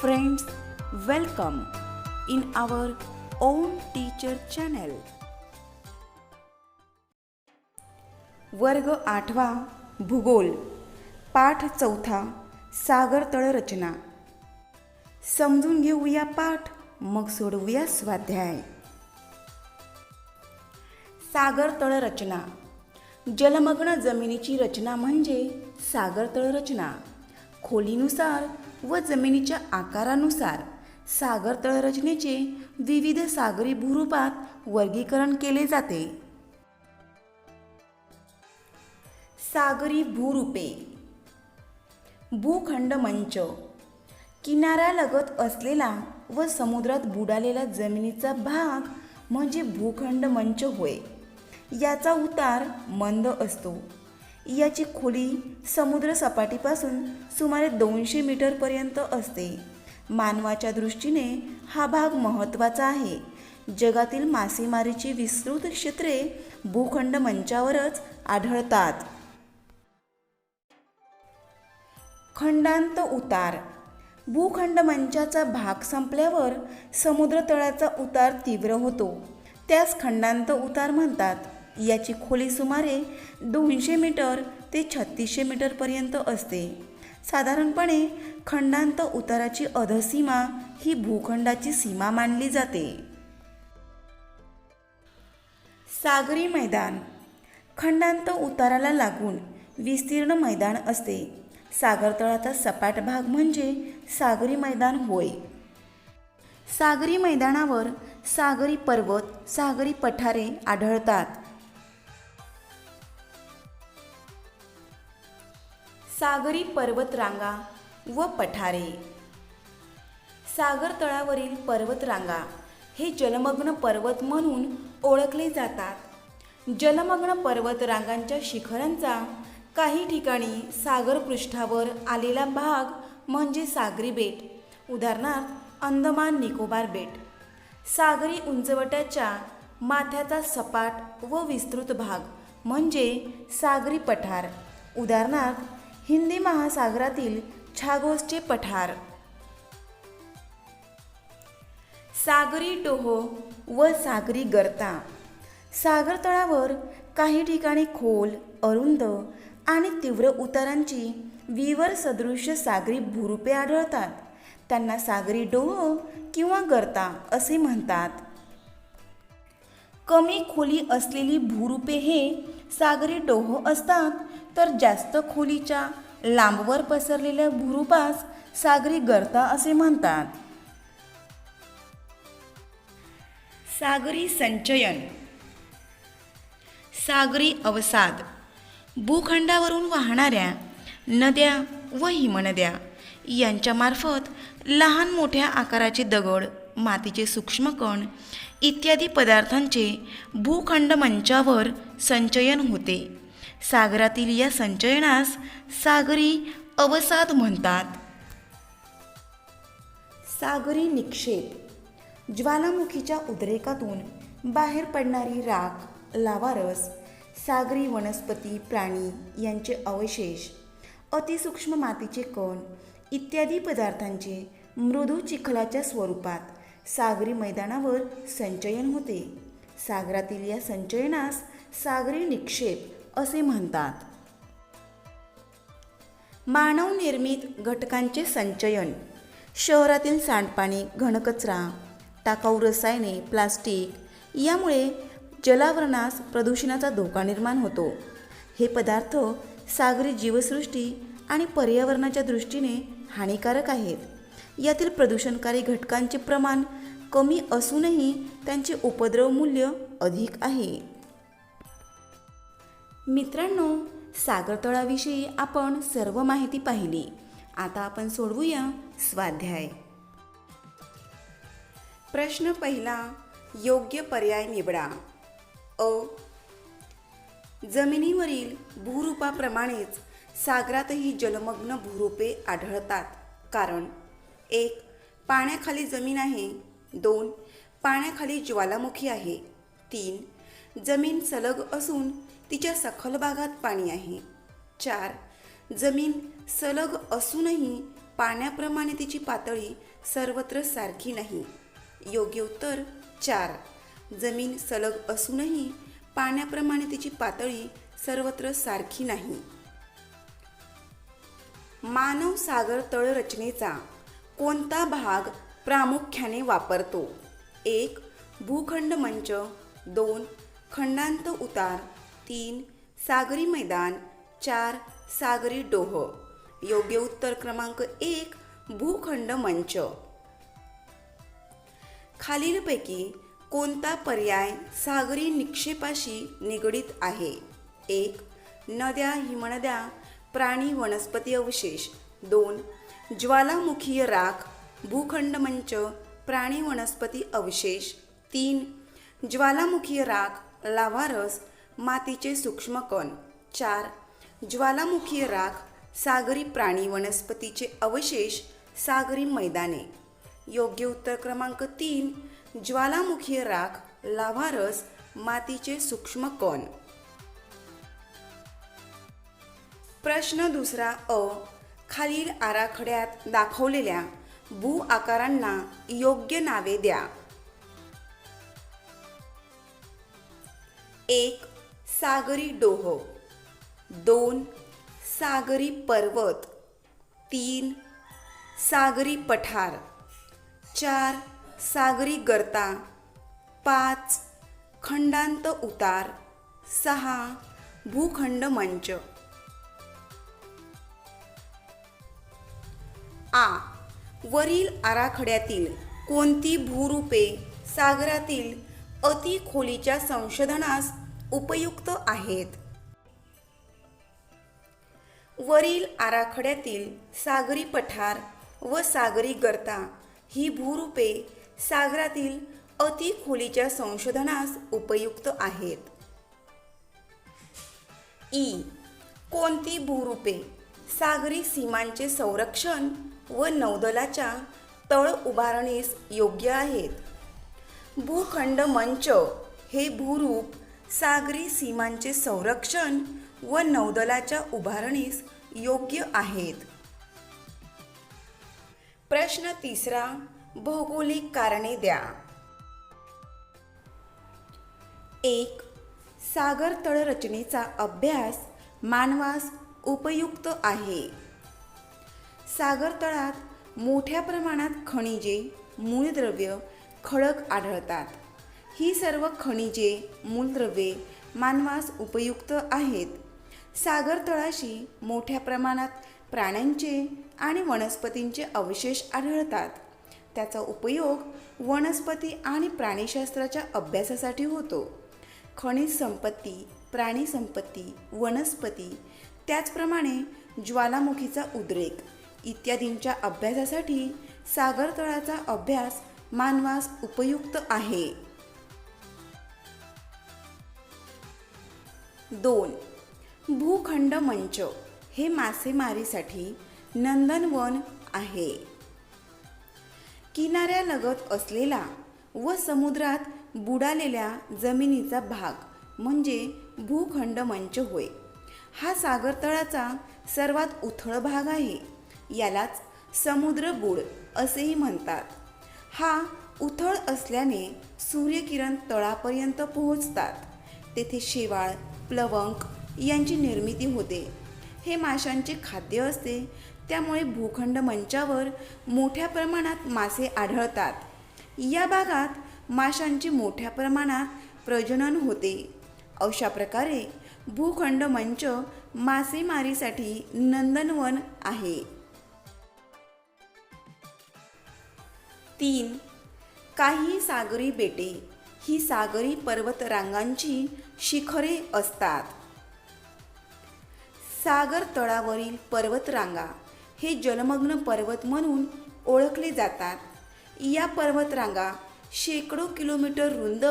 Friends, welcome in our own teacher channel. वर्ग 8वा भूगोल, पाठ 4 सागर तळ रचना. समजून घेऊया पाठ, मग सोडवूया स्वाध्याय. सागर तळ रचना. जलमग्न जमिनीची रचना म्हणजे सागर तळ रचना. खोलीनुसार व जमिनीच्या आकारानुसार सागर तळ रचनेचे विविध सागरी भूरूपात वर्गीकरण केले जाते. सागरी भूरूपे. भूखंड मंच, किनाऱ्यालगत असलेला व समुद्रात बुडालेला जमिनीचा भाग म्हणजे भूखंड मंच होय. याचा उतार मंद असतो. याची खोली समुद्र सपाटीपासून सुमारे 200 मीटरपर्यंत असते. मानवाच्या दृष्टीने हा भाग महत्त्वाचा आहे. जगातील मासेमारीची विस्तृत क्षेत्रे भूखंड मंचावरच आढळतात. खंडांत उतार. भूखंड मंचाचा भाग संपल्यावर समुद्र तळाचा उतार तीव्र होतो. त्यास खंडांत उतार म्हणतात. याची खोली सुमारे 200 मीटर ते 3600 मीटरपर्यंत असते. साधारणपणे खंडांत उताराची अधसीमा ही भूखंडाची सीमा मानली जाते. सागरी मैदान. खंडांत उताराला लागून विस्तीर्ण मैदान असते. सागर तळाचा सपाट भाग म्हणजे सागरी मैदान होय. सागरी मैदानावर सागरी पर्वत, सागरी पठारे आढळतात. सागरी पर्वतरांगा व पठारे. सागर तळावरील पर्वतरांगा हे जलमग्न पर्वत म्हणून ओळखले जातात. जलमग्न पर्वतरांगांच्या शिखरांचा काही ठिकाणी सागरपृष्ठावर आलेला भाग म्हणजे सागरी बेट, उदाहरणार्थ अंदमान निकोबार बेट. सागरी उंचवट्याच्या माथ्याचा सपाट व विस्तृत भाग म्हणजे सागरी पठार, उदाहरणार्थ हिंदी महासागरातील छागोसचे पठार. सागरी डोह व सागरी गर्ता. सागर तळावर काही ठिकाणी खोल, अरुंद आणि तीव्र उतारांची विवर सदृश्य सागरी भूरूपे आढळतात. त्यांना सागरी डोह किंवा गर्ता असे म्हणतात. कमी खोली असलेली भूरूपे हे सागरी डोह असतात, तर जास्त खोलीच्या लांबवर पसरलेल्या भूरूपास सागरी गर्ता असे म्हणतात. सागरी संचयन. सागरी अवसाद. भूखंडावरून वाहणाऱ्या नद्या व हिमनद्या यांच्यामार्फत लहान मोठ्या आकाराचे दगड, मातीचे सूक्ष्म कण इत्यादी पदार्थांचे भूखंड मंचावर संचयन होते. सागरातील या संचयनास सागरी अवसाद म्हणतात. सागरी निक्षेप. ज्वालामुखीच्या उद्रेकातून बाहेर पडणारी राख, लावारस, सागरी वनस्पती, प्राणी यांचे अवशेष, अतिसूक्ष्म मातीचे कण इत्यादी पदार्थांचे मृदू चिखलाच्या स्वरूपात सागरी मैदानावर संचयन होते. सागरातील या संचयनास सागरी निक्षेप असे म्हणतात. मानवनिर्मित घटकांचे संचयन. शहरातील सांडपाणी, घनकचरा, टाकाऊ रसायने, प्लास्टिक यामुळे जलावरणास प्रदूषणाचा धोका निर्माण होतो. हे पदार्थ सागरी जीवसृष्टी आणि पर्यावरणाच्या दृष्टीने हानिकारक आहेत. यातील प्रदूषणकारी घटकांचे प्रमाण कमी असूनही त्यांचे उपद्रव मूल्य अधिक आहे. मित्रांनो, सागर तळाविषयी आपण सर्व माहिती पाहिली. आता आपण सोडवूया स्वाध्याय. प्रश्न पहिला, योग्य पर्याय निवडा. अ. जमिनीवरील भूरूपाप्रमाणेच सागरातही जलमग्न भूरूपे आढळतात. कारण 1. पाण्याखाली जमीन आहे. 2. पाण्याखाली ज्वालामुखी आहे. 3. जमीन सलग असून तिच्या सखल भागात पाणी आहे. 4. जमीन सलग असूनही पाण्याप्रमाणे तिची पातळी सर्वत्र सारखी नाही. योग्य उत्तर 4. जमीन सलग असूनही पाण्याप्रमाणे तिची पातळी सर्वत्र सारखी नाही. मानव सागर तळ रचनेचा कोणता भाग प्रामुख्याने वापरतो? 1. भूखंड मंच, 2. खंडांत उतार, 3. सागरी मैदान, 4. सागरी डोह. योग्य उत्तर क्रमांक 1. भूखंड मंच. खालीलपैकी कोणता पर्याय सागरी निक्षेपाशी निगडीत आहे? 1. नद्या हिमनद्या प्राणी वनस्पती अवशेष, 2. ज्वालामुखीय राख भूखंड मंच प्राणी वनस्पती अवशेष, 3. ज्वालामुखीय राख लाव्हारस मातीचे सूक्ष्म कण, 4. ज्वालामुखीय राख सागरी प्राणी वनस्पतीचे अवशेष सागरी मैदाने. योग्य उत्तर क्रमांक 3. ज्वालामुखीय राख लाव्हारस मातीचे सूक्ष्म कण. प्रश्न दुसरा अ. खालील आराखड्यात दाखवलेल्या भू आकारांना योग्य नावे द्या. 1. सागरी डोह, 2. सागरी पर्वत, 3. सागरी पठार, 4. सागरी गर्ता, 5. खंडांत उतार, 6. भूखंड मंच. आ. वरील आराखड्यातील कोणती भूरूपे सागरातील अतिखोलीच्या संशोधनास उपयुक्त आहेत? वरील आराखड्यातील सागरी पठार व सागरी गर्ता ही भूरूपे सागरातील अतिखोलीच्या संशोधनास उपयुक्त आहेत. ई. कोणती भूरूपे सागरी सीमांचे संरक्षण व नौदलाच्या तळ उभारणीस योग्य आहेत? भूखंड मंच हे भूरूप सागरी सीमांचे संरक्षण व नौदलाच्या उभारणीस योग्य आहेत. प्रश्न तिसरा. भौगोलिक कारणे द्या. 1. सागर तळ रचनेचा अभ्यास मानवास उपयुक्त आहे. सागर तळात मोठ्या प्रमाणात खनिजे, मूलद्रव्य, खडक आढळतात. ही सर्व खनिजे, मूलद्रव्ये मानवास उपयुक्त आहेत. सागर तळाशी मोठ्या प्रमाणात प्राण्यांचे आणि वनस्पतींचे अवशेष आढळतात. त्याचा उपयोग वनस्पती आणि प्राणीशास्त्राच्या अभ्यासासाठी होतो. खनिज संपत्ती, प्राणी संपत्ती, वनस्पती, त्याचप्रमाणे ज्वालामुखीचा उद्रेक इत्यादींच्या अभ्यासासाठी सागर तळाचा अभ्यास मानवास उपयुक्त आहे. 2. भूखंड मंच हे मासेमारीसाठी नंदनवन आहे. किनाऱ्यालगत असलेला व समुद्रात बुडालेल्या जमिनीचा भाग म्हणजे भूखंड मंच होय. हा सागर तळाचा सर्वात उथळ भाग आहे. यालाच समुद्रबुड असेही म्हणतात. हा उथळ असल्याने सूर्यकिरण तळापर्यंत पोहोचतात. तेथे शेवाळ, प्लवंक यांची निर्मिती होते. हे माशांचे खाद्य असते. त्यामुळे भूखंड मंचावर मोठ्या प्रमाणात मासे आढळतात. या भागात माशांचे मोठ्या प्रमाणात प्रजनन होते. अशा प्रकारे भूखंड मंच मासेमारीसाठी नंदनवन आहे. 3. काही सागरी बेटे ही सागरी पर्वतरांगांची शिखरे असतात. सागर तळावरील पर्वतरांगा हे जलमग्न पर्वत म्हणून ओळखले जातात. या पर्वतरांगा शेकडो किलोमीटर रुंद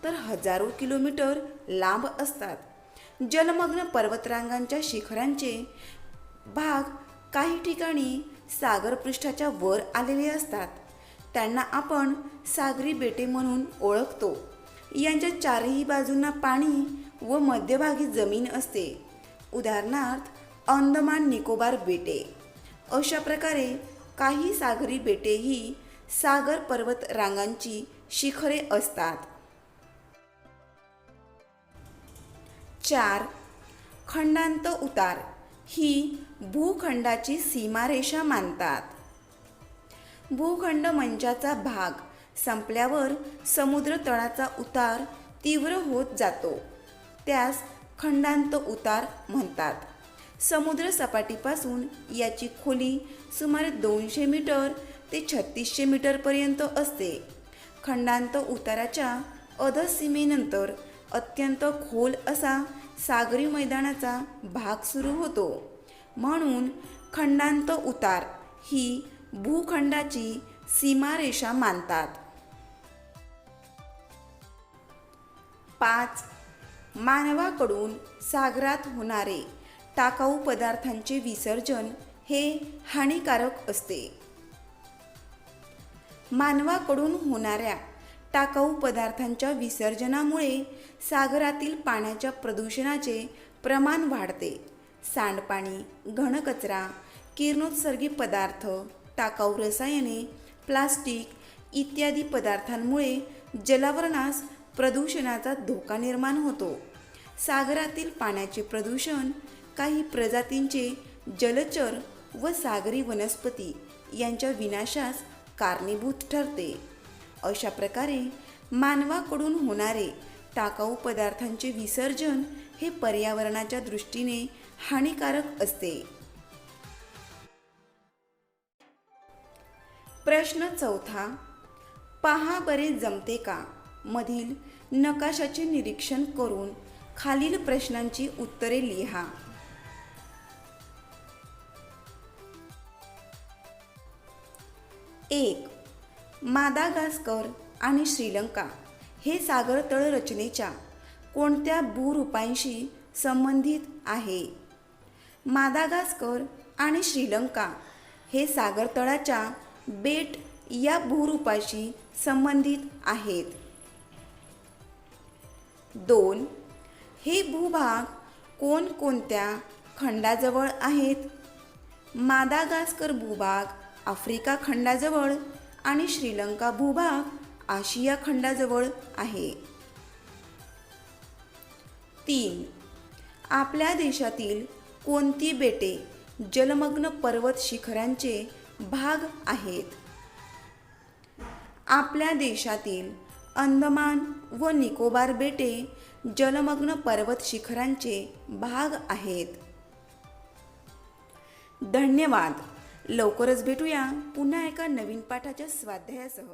तर हजारो किलोमीटर लांब असतात. जलमग्न पर्वतरांगांच्या शिखरांचे भाग काही ठिकाणी सागरपृष्ठाच्या वर आलेले असतात. त्यांना आपण सागरी बेटे म्हणून ओळखतो. यांच्या चारही बाजूंना पाणी व मध्यभागी जमीन असते. उदाहरणार्थ अंदमान निकोबार बेटे. अशा प्रकारे काही सागरी बेटे ही सागर पर्वत रांगांची शिखरे असतात. 4. खंडांत उतार ही भूखंडाची सीमारेषा मानतात. भूखंड मंचाचा भाग संपल्यावर समुद्र तळाचा उतार तीव्र होत जातो, त्यास खंडांत उतार म्हणतात. समुद्र सपाटीपासून याची खोली सुमारे 200 मीटर ते 3600 मीटरपर्यंत असते. खंडांत उताराच्या अधसीमेनंतर अत्यंत खोल असा सागरी मैदानाचा भाग सुरू होतो, म्हणून खंडांत उतार ही भूखंडाची सीमारेषा मानतात. 5. मानवाकडून सागरात होणारे टाकाऊ पदार्थांचे विसर्जन हे हानिकारक असते. मानवाकडून होणाऱ्या टाकाऊ पदार्थांच्या विसर्जनामुळे सागरातील पाण्याच्या प्रदूषणाचे प्रमाण वाढते. सांडपाणी, घनकचरा, किरणोत्सर्गी पदार्थ, टाकाऊ रसायने, प्लास्टिक इत्यादी पदार्थांमुळे जलावरणास प्रदूषणाचा धोका निर्माण होतो. सागरातील पाण्याचे प्रदूषण काही प्रजातींचे जलचर व सागरी वनस्पती यांच्या विनाशास कारणीभूत ठरते. अशा प्रकारे मानवाकडून होणारे टाकाऊ पदार्थांचे विसर्जन हे पर्यावरणाच्या दृष्टीने हानिकारक असते. प्रश्न 4. पहा बरे जमते का मधील नकाशाचे निरीक्षण करून खालील प्रश्नांची उत्तरे लिहा. 1. मादागास्कर आणि श्रीलंका हे सागरतळ रचनेच्या कोणत्या भूरूपांशी संबंधित आहे? मादागास्कर आणि श्रीलंका हे सागरतळाच्या बेट या भूरूपाशी संबंधित आहेत. 2. हे भूभाग कोणकोणत्या खंडाजवळ आहेत? मादागास्कर भूभाग आफ्रिका खंडाजवळ आणि श्रीलंका भूभाग आशिया खंडाजवळ आहे. 3. आपल्या देशातील कोणती बेटे जलमग्न पर्वत शिखरांचे भाग आहेत? आपल्या देशातील अंदमान व निकोबार बेटे जलमग्न पर्वत शिखरांचे भाग आहेत. धन्यवाद. लवकरच भेटूया पुन्हा एका नवीन पाठाच्या स्वाध्यायासह.